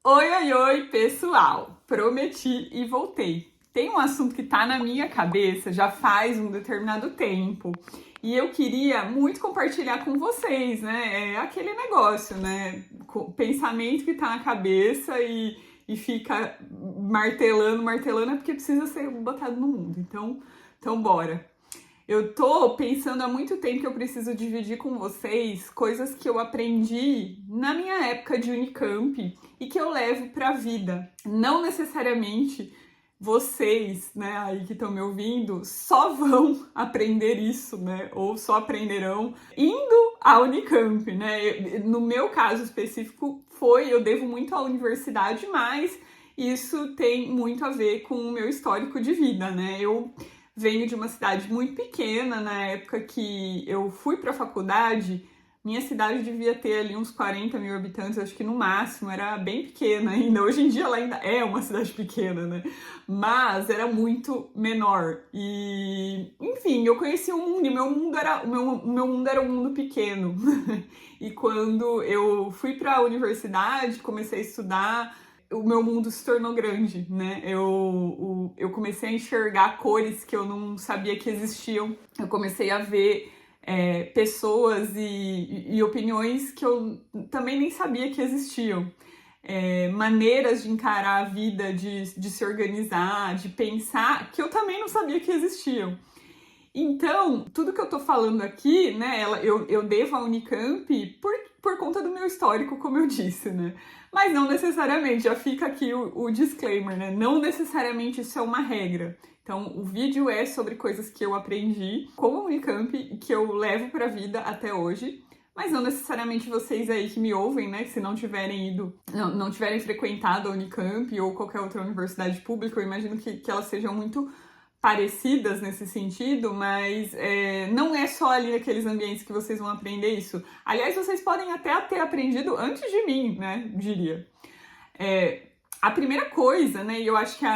Oi, oi, oi, pessoal! Prometi e voltei. Tem um assunto que tá na minha cabeça já faz um determinado tempo e eu queria muito compartilhar com vocês, né? É aquele negócio, né? Pensamento que tá na cabeça e fica martelando, martelando, é porque precisa ser botado no mundo. Então bora! Eu tô pensando há muito tempo que eu preciso dividir com vocês coisas que eu aprendi na minha época de Unicamp e que eu levo pra vida. Não necessariamente vocês, né, aí que estão me ouvindo, só vão aprender isso, né, ou só aprenderão indo à Unicamp, né? No meu caso específico eu devo muito à universidade, mas isso tem muito a ver com o meu histórico de vida, né? Eu venho de uma cidade muito pequena. Na época que eu fui para a faculdade, minha cidade devia ter ali uns 40 mil habitantes, acho que no máximo, era bem pequena ainda. Hoje em dia ela ainda é uma cidade pequena, né? Mas era muito menor. E, enfim, eu conheci o mundo e o meu mundo era um mundo pequeno. E quando eu fui para a universidade, comecei a estudar, o meu mundo se tornou grande, né? Eu comecei a enxergar cores que eu não sabia que existiam. Eu comecei a ver pessoas e opiniões que eu também nem sabia que existiam. Maneiras de encarar a vida, de se organizar, de pensar, que eu também não sabia que existiam. Então, tudo que eu tô falando aqui, né, eu devo à Unicamp por conta do meu histórico, como eu disse, né? Mas não necessariamente, já fica aqui o disclaimer, né? Não necessariamente isso é uma regra. Então, o vídeo é sobre coisas que eu aprendi com a Unicamp e que eu levo pra vida até hoje. Mas não necessariamente vocês aí que me ouvem, né? Que se não tiverem ido, não tiverem frequentado a Unicamp ou qualquer outra universidade pública, eu imagino que elas sejam muito parecidas nesse sentido, mas não é só ali naqueles ambientes que vocês vão aprender isso. Aliás, vocês podem até ter aprendido antes de mim, né, diria. A primeira coisa, né, e eu acho que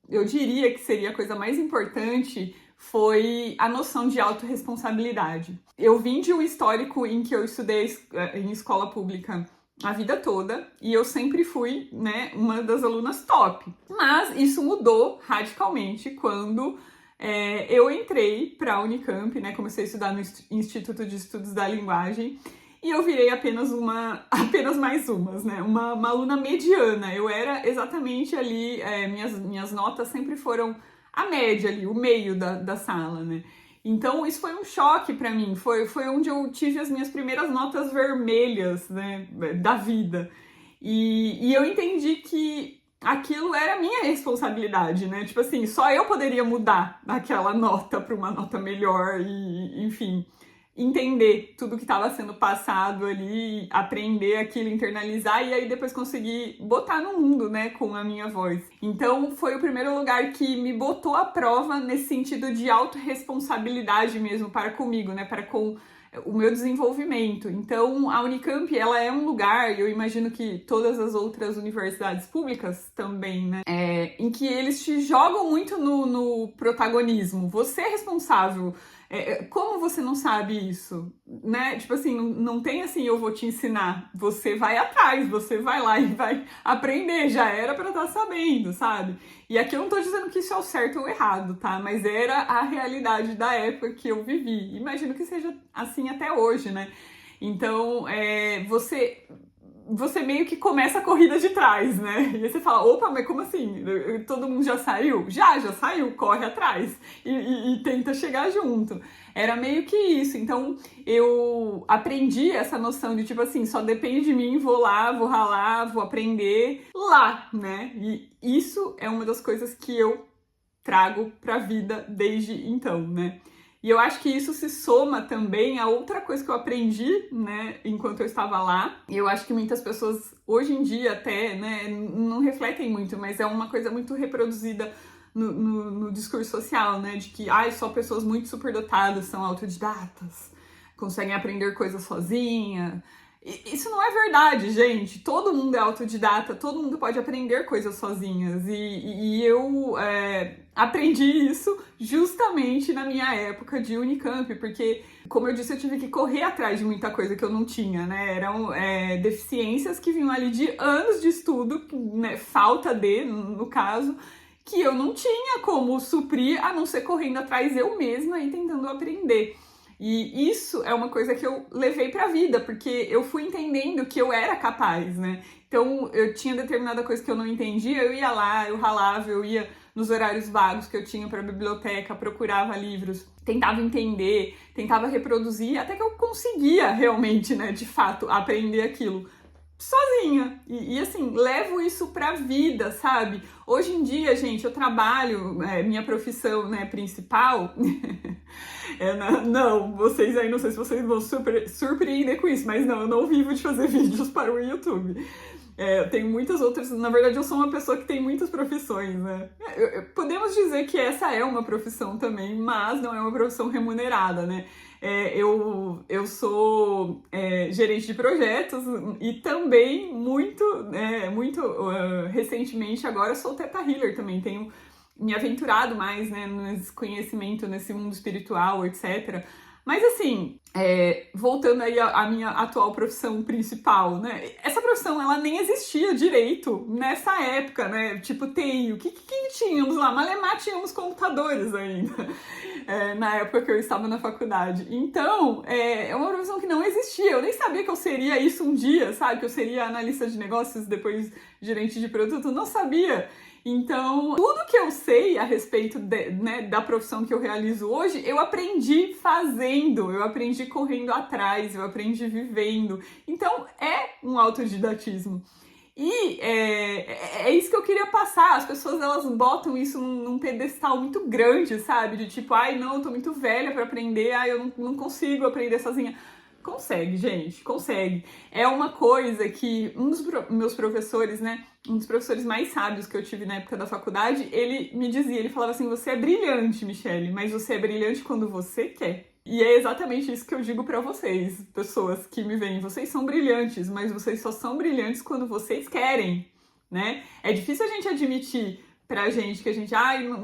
eu diria que seria a coisa mais importante, foi a noção de autorresponsabilidade. Eu vim de um histórico em que eu estudei em escola pública a vida toda e eu sempre fui, né, uma das alunas top. Mas isso mudou radicalmente quando eu entrei para a Unicamp, né, comecei a estudar no Instituto de Estudos da Linguagem e eu virei apenas mais umas, né, uma aluna mediana. Eu era exatamente ali, minhas notas sempre foram a média ali, o meio da sala, né. Então, isso foi um choque para mim, foi onde eu tive as minhas primeiras notas vermelhas, né, da vida. E eu entendi que aquilo era minha responsabilidade, né? Tipo assim, só eu poderia mudar aquela nota para uma nota melhor e, enfim, entender tudo que estava sendo passado ali, aprender aquilo, internalizar e aí depois conseguir botar no mundo, né, com a minha voz. Então foi o primeiro lugar que me botou à prova nesse sentido de autorresponsabilidade mesmo para comigo, né, para com o meu desenvolvimento. Então a Unicamp, ela é um lugar, e eu imagino que todas as outras universidades públicas também, né, em que eles te jogam muito no protagonismo. Você é responsável. Como você não sabe isso, né? Tipo assim, não tem assim, eu vou te ensinar. Você vai atrás, você vai lá e vai aprender. Já era pra estar sabendo, sabe? E aqui eu não tô dizendo que isso é o certo ou o errado, tá? Mas era a realidade da época que eu vivi. Imagino que seja assim até hoje, né? Então, você meio que começa a corrida de trás, né? E aí você fala, opa, mas como assim? Todo mundo já saiu? Já saiu, corre atrás e tenta chegar junto. Era meio que isso. Então, eu aprendi essa noção de, tipo assim, só depende de mim, vou lá, vou ralar, vou aprender lá, né? E isso é uma das coisas que eu trago pra vida desde então, né? E eu acho que isso se soma também a outra coisa que eu aprendi, né, enquanto eu estava lá. E eu acho que muitas pessoas, hoje em dia até, né, não refletem muito, mas é uma coisa muito reproduzida no discurso social, né, de que só pessoas muito superdotadas são autodidatas, conseguem aprender coisas sozinha. Isso não é verdade, gente. Todo mundo é autodidata, todo mundo pode aprender coisas sozinhas. E eu aprendi isso justamente na minha época de Unicamp, porque, como eu disse, eu tive que correr atrás de muita coisa que eu não tinha, né? Eram deficiências que vinham ali de anos de estudo, né? Falta de, no caso, que eu não tinha como suprir, a não ser correndo atrás eu mesma e tentando aprender. E isso é uma coisa que eu levei pra vida, porque eu fui entendendo que eu era capaz, né? Então, eu tinha determinada coisa que eu não entendia, eu ia lá, eu ralava, eu ia nos horários vagos que eu tinha pra biblioteca, procurava livros, tentava entender, tentava reproduzir, até que eu conseguia realmente, né, de fato, aprender aquilo sozinha. E assim, levo isso pra vida, sabe? Hoje em dia, gente, eu trabalho, minha profissão, né, principal. Não, vocês aí, não sei se vocês vão surpreender com isso, mas não, eu não vivo de fazer vídeos para o YouTube. Eu tenho muitas outras, na verdade eu sou uma pessoa que tem muitas profissões, né? Podemos dizer que essa é uma profissão também, mas não é uma profissão remunerada, né? Eu sou gerente de projetos e também muito recentemente agora sou Theta Healer também, tenho me aventurado mais, né, nesse conhecimento, nesse mundo espiritual, etc. Mas assim, voltando aí à minha atual profissão principal, né? Essa profissão, ela nem existia direito nessa época, né? Tipo, TI, o que tínhamos lá? Malemar tínhamos computadores ainda, na época que eu estava na faculdade. Então, é uma profissão que não existia. Eu nem sabia que eu seria isso um dia, sabe? Que eu seria analista de negócios, depois gerente de produto, não sabia. Então, tudo que eu sei a respeito da profissão que eu realizo hoje, eu aprendi fazendo, eu aprendi correndo atrás, eu aprendi vivendo. Então, é um autodidatismo. E é isso que eu queria passar. As pessoas, elas botam isso num pedestal muito grande, sabe? De tipo, ai, não, eu tô muito velha pra aprender, ai, eu não consigo aprender sozinha. Consegue, gente, consegue. É uma coisa que um dos meus professores, né, um dos professores mais sábios que eu tive na época da faculdade, ele me dizia, ele falava assim, você é brilhante, Michele, mas você é brilhante quando você quer. E é exatamente isso que eu digo pra vocês, pessoas que me veem. Vocês são brilhantes, mas vocês só são brilhantes quando vocês querem, né? É difícil a gente admitir pra gente que a gente,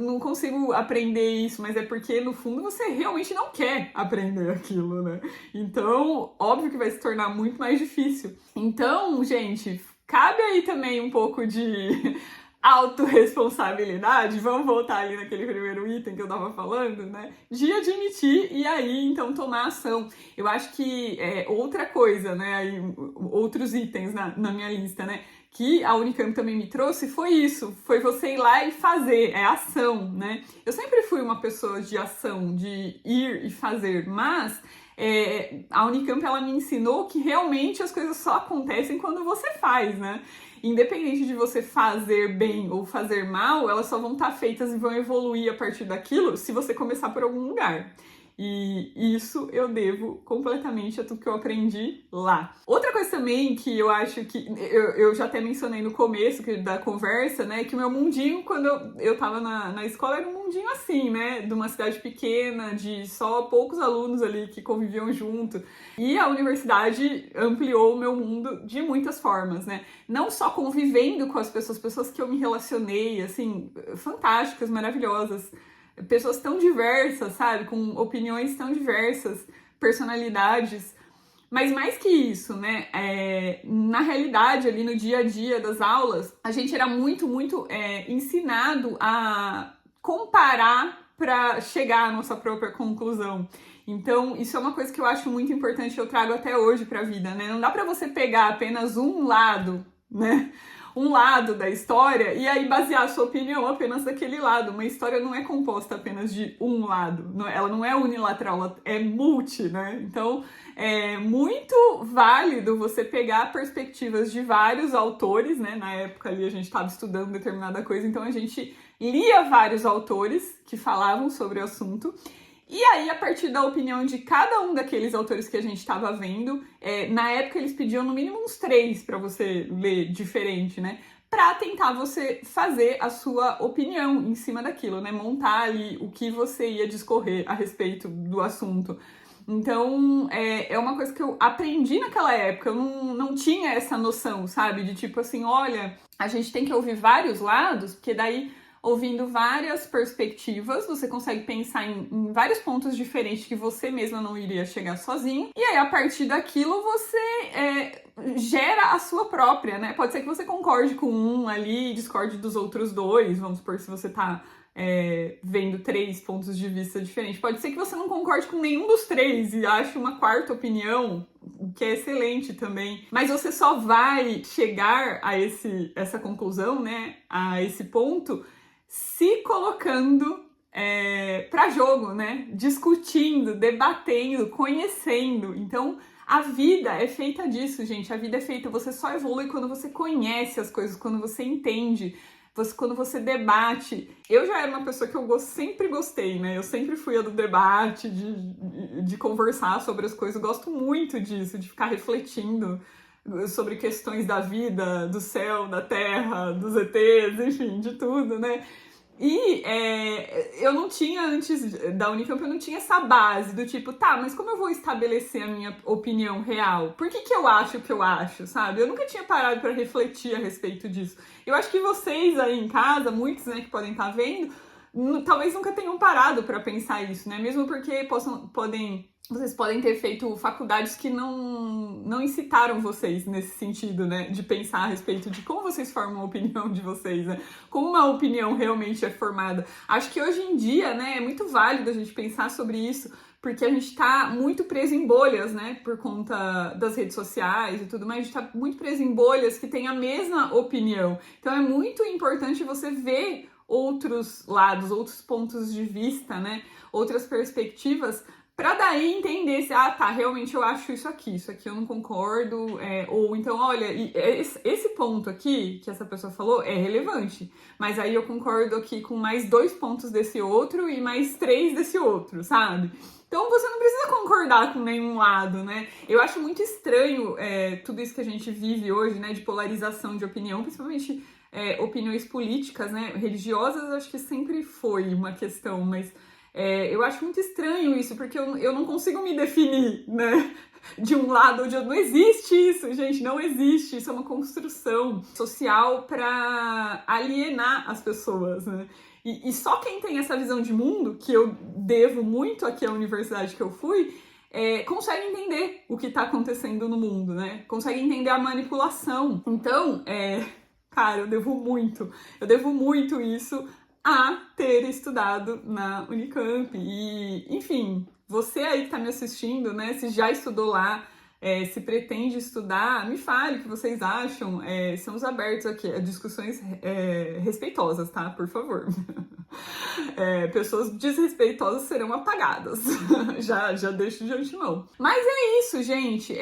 não consigo aprender isso, mas é porque no fundo você realmente não quer aprender aquilo, né? Então, óbvio que vai se tornar muito mais difícil. Então, gente, cabe aí também um pouco de autorresponsabilidade, vamos voltar ali naquele primeiro item que eu tava falando, né? De admitir e aí, então, tomar ação. Eu acho que outra coisa, né? Aí, outros itens na minha lista, né? Que a Unicamp também me trouxe foi isso, foi você ir lá e fazer, é ação, né? Eu sempre fui uma pessoa de ação, de ir e fazer, mas a Unicamp, ela me ensinou que realmente as coisas só acontecem quando você faz, né? Independente de você fazer bem ou fazer mal, elas só vão estar feitas e vão evoluir a partir daquilo se você começar por algum lugar. E isso eu devo completamente a tudo que eu aprendi lá. Outra coisa também que eu acho que eu já até mencionei no começo da conversa, né? Que o meu mundinho, quando eu tava na escola, era um mundinho assim, né? De uma cidade pequena, de só poucos alunos ali que conviviam junto. E a universidade ampliou o meu mundo de muitas formas, né? Não só convivendo com as pessoas que eu me relacionei, assim, fantásticas, maravilhosas. Pessoas tão diversas, sabe? Com opiniões tão diversas, personalidades. Mas mais que isso, né? Na realidade, ali no dia a dia das aulas, a gente era muito ensinado a comparar para chegar à nossa própria conclusão. Então, isso é uma coisa que eu acho muito importante, eu trago até hoje para a vida, né? Não dá para você pegar apenas um lado, né? Um lado da história e aí basear a sua opinião apenas daquele lado. Uma história não é composta apenas de um lado, ela não é unilateral, ela é multi, né? Então, é muito válido você pegar perspectivas de vários autores, né? Na época ali a gente estava estudando determinada coisa, então a gente lia vários autores que falavam sobre o assunto. E aí, a partir da opinião de cada um daqueles autores que a gente estava vendo, na época eles pediam no mínimo uns 3 para você ler diferente, né? Para tentar você fazer a sua opinião em cima daquilo, né? Montar ali o que você ia discorrer a respeito do assunto. Então, é uma coisa que eu aprendi naquela época, eu não tinha essa noção, sabe? De tipo assim, olha, a gente tem que ouvir vários lados, porque daí, ouvindo várias perspectivas, você consegue pensar em vários pontos diferentes que você mesma não iria chegar sozinho. E aí, a partir daquilo, você gera a sua própria, né? Pode ser que você concorde com um ali e discorde dos outros dois, vamos supor, se você tá vendo 3 pontos de vista diferentes. Pode ser que você não concorde com nenhum dos 3 e ache uma quarta opinião, o que é excelente também. Mas você só vai chegar a essa conclusão, né? A esse ponto, se colocando para jogo, né? Discutindo, debatendo, conhecendo. Então, a vida é feita disso, gente. A vida é feita, você só evolui quando você conhece as coisas, quando você entende. Quando você debate. Eu já era uma pessoa que eu sempre gostei, né? Eu sempre fui a do debate, de conversar sobre as coisas. Eu gosto muito disso, de ficar refletindo sobre questões da vida, do céu, da terra, dos ETs, enfim, de tudo, né? E eu não tinha, antes da Unicamp, eu não tinha essa base do tipo, tá, mas como eu vou estabelecer a minha opinião real? Por que eu acho o que eu acho, sabe? Eu nunca tinha parado para refletir a respeito disso. Eu acho que vocês aí em casa, muitos, né, que podem estar vendo, talvez nunca tenham parado para pensar isso, né? Mesmo porque vocês podem ter feito faculdades que não incitaram vocês nesse sentido, né? De pensar a respeito de como vocês formam a opinião de vocês, né? Como uma opinião realmente é formada. Acho que hoje em dia, né, é muito válido a gente pensar sobre isso, porque a gente tá muito preso em bolhas, né? Por conta das redes sociais e tudo mais, a gente tá muito preso em bolhas que têm a mesma opinião. Então é muito importante você ver outros lados, outros pontos de vista, né? Outras perspectivas, para daí entender se, tá, realmente eu acho isso aqui eu não concordo, ou então, olha, esse ponto aqui que essa pessoa falou é relevante, mas aí eu concordo aqui com mais 2 pontos desse outro e mais 3 desse outro, sabe? Então você não precisa concordar com nenhum lado, né? Eu acho muito estranho tudo isso que a gente vive hoje, né, de polarização de opinião, principalmente opiniões políticas, né, religiosas, acho que sempre foi uma questão, mas eu acho muito estranho isso, porque eu não consigo me definir, né, de um lado ou de outro. Não existe isso, gente, não existe. Isso é uma construção social para alienar as pessoas, né? E só quem tem essa visão de mundo, que eu devo muito aqui à universidade que eu fui, consegue entender o que está acontecendo no mundo, né? Consegue entender a manipulação. Então, cara, eu devo muito isso a ter estudado na Unicamp. E, enfim, você aí que tá me assistindo, né, se já estudou lá, se pretende estudar, me fale o que vocês acham. Estamos abertos aqui a discussões respeitosas, tá? Por favor. Pessoas desrespeitosas serão apagadas. já deixo de antemão. Mas é isso, gente.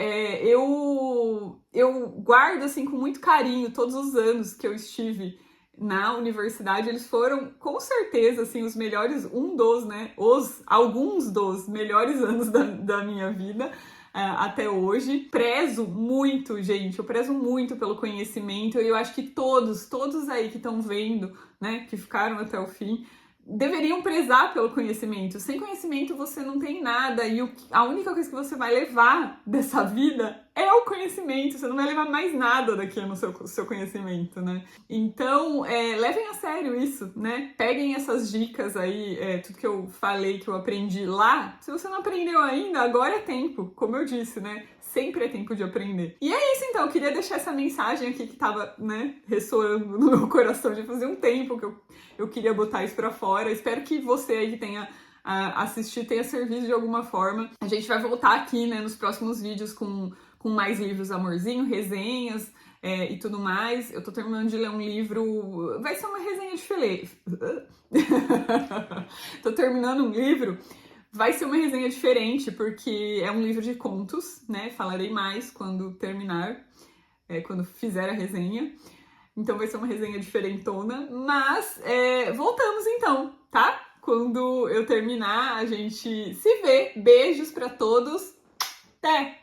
Eu guardo, assim, com muito carinho todos os anos que eu estive na universidade. Eles foram, com certeza, assim, os melhores, alguns dos melhores anos da minha vida até hoje. Prezo muito, gente, eu prezo muito pelo conhecimento, e eu acho que todos aí que estão vendo, né, que ficaram até o fim, deveriam prezar pelo conhecimento. Sem conhecimento você não tem nada, e a única coisa que você vai levar dessa vida é o conhecimento. Você não vai levar mais nada daqui no seu conhecimento, né? Então, levem a sério isso, né? Peguem essas dicas aí, tudo que eu falei, que eu aprendi lá. Se você não aprendeu ainda, agora é tempo, como eu disse, né? Sempre é tempo de aprender. E é isso, então. Eu queria deixar essa mensagem aqui que tava, né, ressoando no meu coração. Já fazia um tempo que eu queria botar isso pra fora. Espero que você aí que tenha assistido tenha servido de alguma forma. A gente vai voltar aqui, né, nos próximos vídeos com mais livros, amorzinho, resenhas e tudo mais. Eu tô terminando de ler um livro. Vai ser uma resenha diferente. Tô terminando um livro. Vai ser uma resenha diferente, porque é um livro de contos, né? Falarei mais quando terminar, quando fizer a resenha. Então vai ser uma resenha diferentona. Mas voltamos então, tá? Quando eu terminar, a gente se vê. Beijos pra todos. Até!